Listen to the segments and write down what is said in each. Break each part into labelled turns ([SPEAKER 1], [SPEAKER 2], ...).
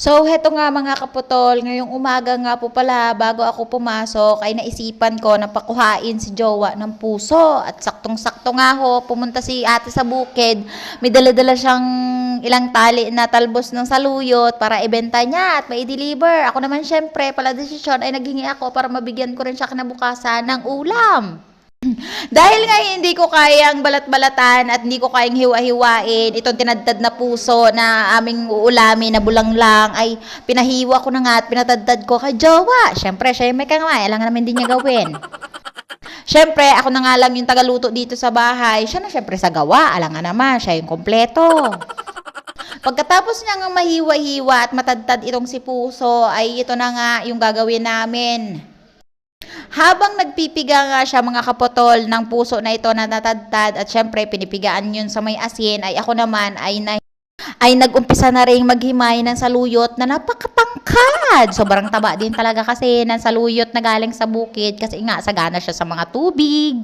[SPEAKER 1] So, heto nga mga kaputol, ngayong umaga nga po pala, bago ako pumasok, ay naisipan ko na pakuhain si Jowa ng puso. At saktong-sakto nga ho, pumunta si ate sa bukid. May dala-dala siyang ilang tali na talbos ng saluyot para ibenta niya at mai-deliver. Ako naman syempre, pala desisyon ay naghingi ako para mabigyan ko rin siya kinabukasan ng ulam. Dahil nga hindi ko kayang balat-balatan at hindi ko kayang hiwa-hiwain itong tinadtad na puso na aming uulamin na bulang lang ay pinahiwa ko na nga at pinatadtad ko kay Jowa. Siyempre, siya yung may kangway. Alam nga naman din niya gawin. Siyempre, ako na nga lang yung tagaluto dito sa bahay. Siya na siyempre sa gawa. Alam nga naman, siya yung kompleto. Pagkatapos niya nga mahiwa-hiwa at matadtad itong si puso ay ito na nga yung gagawin namin. Habang nagpipiga nga siya mga kapotol ng puso na ito na natadtad at syempre pinipigaan yun sa may asin ay ako naman ay nag-umpisa na rin maghimay ng saluyot na napakatangkad. Sobrang taba din talaga kasi ng saluyot na galing sa bukid kasi nga sagana siya sa mga tubig.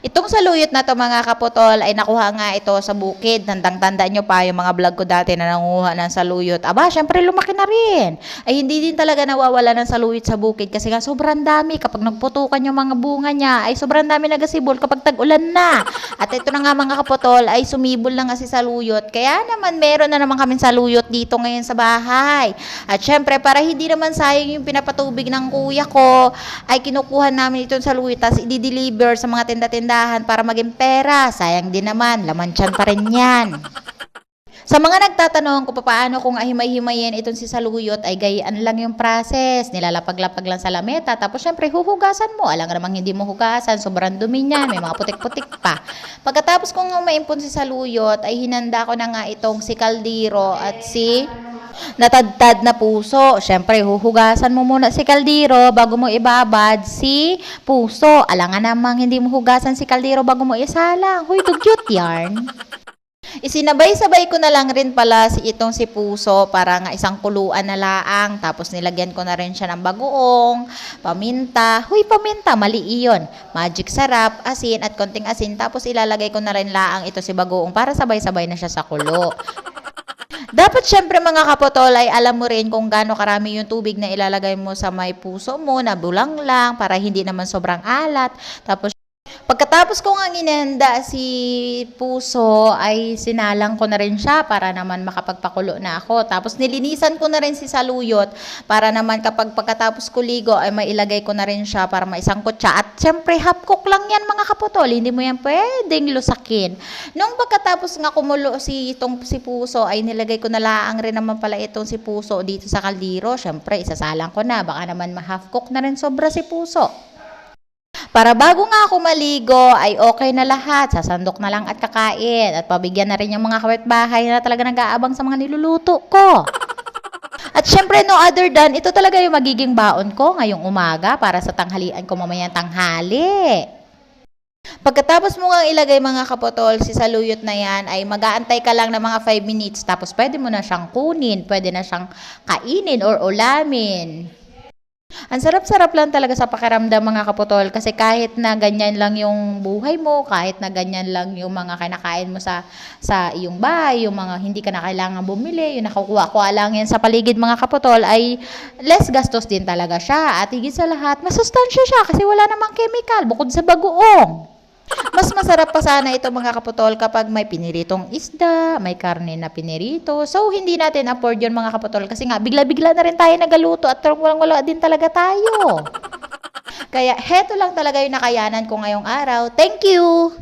[SPEAKER 1] Itong saluyot na to mga kaputol ay nakuha nga ito sa bukid. Tandang-tanda nyo pa yung mga vlog ko dati na nanguha ng saluyot. Aba, syempre lumaki na rin. Ay hindi din talaga nawawala ng saluyot sa bukid kasi nga sobrang dami. Kapag nagputukan yung mga bunga niya ay sobrang dami nagasibol kapag tag-ulan na. At ito na nga mga kaputol ay sumibol na nga si saluyot. Kaya naman meron na naman kami saluyot dito ngayon sa bahay. At syempre para hindi naman sayang yung pinapatubig ng kuya ko ay kinukuha namin itong saluyot tapos i-deliver sa mga tindahan para maging pera. Sayang din naman, laman tiyan pa rin yan. Sa mga nagtatanong kung paano kung ahimay-himayin itong si saluyot ay gayaan lang yung process. Nilalapag-lapag lang sa lameta. Tapos syempre huhugasan mo. Alam nga namang hindi mo hugasan. Sobrang dumi niyan. May mga putik-putik pa. Pagkatapos kong maimpon si saluyot ay hinanda ko na nga itong si kaldero at si natadtad na puso. Siyempre, huhugasan mo muna si kaldero bago mo ibabad si puso. Alangan namang hindi mo hugasan si kaldero bago mo isalang. Huy, dugyot yarn. Isinabay-sabay ko na lang rin pala itong si puso para nga isang kuluan na laang. Tapos nilagyan ko na rin siya ng bagoong, paminta. Huy, paminta, mali iyon. Magic sarap, asin at konting asin. Tapos ilalagay ko na rin laang ito si bagoong para sabay-sabay na siya sa kulo. Dapat syempre mga kapotol ay alam mo rin kung gaano karami yung tubig na ilalagay mo sa may puso mo na bulang lang para hindi naman sobrang alat. Tapos pagkatapos ko nga inenda si puso ay sinalang ko na rin siya para naman makapagpakulo na ako. Tapos nilinisan ko na rin si saluyot para naman kapag pagkatapos ko ligo ay mailagay ko na rin siya para maisangkot siya. At syempre half cook lang yan mga kaputol. Hindi mo yan pwedeng lusakin. Nung pagkatapos nga kumulo si puso ay nilagay ko na laang rin naman pala itong si puso dito sa kaldero. Syempre isasalang ko na. Baka naman ma-half cook na rin sobra si puso. Para bago nga ako maligo, ay okay na lahat. Sasandok na lang at kakain. At pabigyan na rin yung mga kapitbahay na talaga nag-aabang sa mga niluluto ko. At syempre, no other than, ito talaga yung magiging baon ko ngayong umaga para sa tanghalian ko mamayang tanghali. Pagkatapos mo nga ilagay mga kapotol, si saluyot na yan, ay mag-aantay ka lang ng mga 5 minutes. Tapos pwede mo na siyang kunin, pwede na siyang kainin or ulamin. Ang sarap-sarap lang talaga sa pakiramdam mga kaputol kasi kahit na ganyan lang yung buhay mo, kahit na ganyan lang yung mga kinakain mo sa iyong bahay, yung mga hindi ka na kailangan bumili, yung nakukuha-kuha lang yan sa paligid mga kaputol ay less gastos din talaga siya. At higit sa lahat, masustansya siya kasi wala namang chemical bukod sa bagoong. Mas masarap pa sana ito mga kaputol kapag may piniritong isda, may karne na pinirito. So, hindi natin afford yun mga kaputol kasi nga bigla-bigla na rin tayo nagaluto at walang-wala din talaga tayo. Kaya heto lang talaga yung nakayanan ko ngayong araw. Thank you!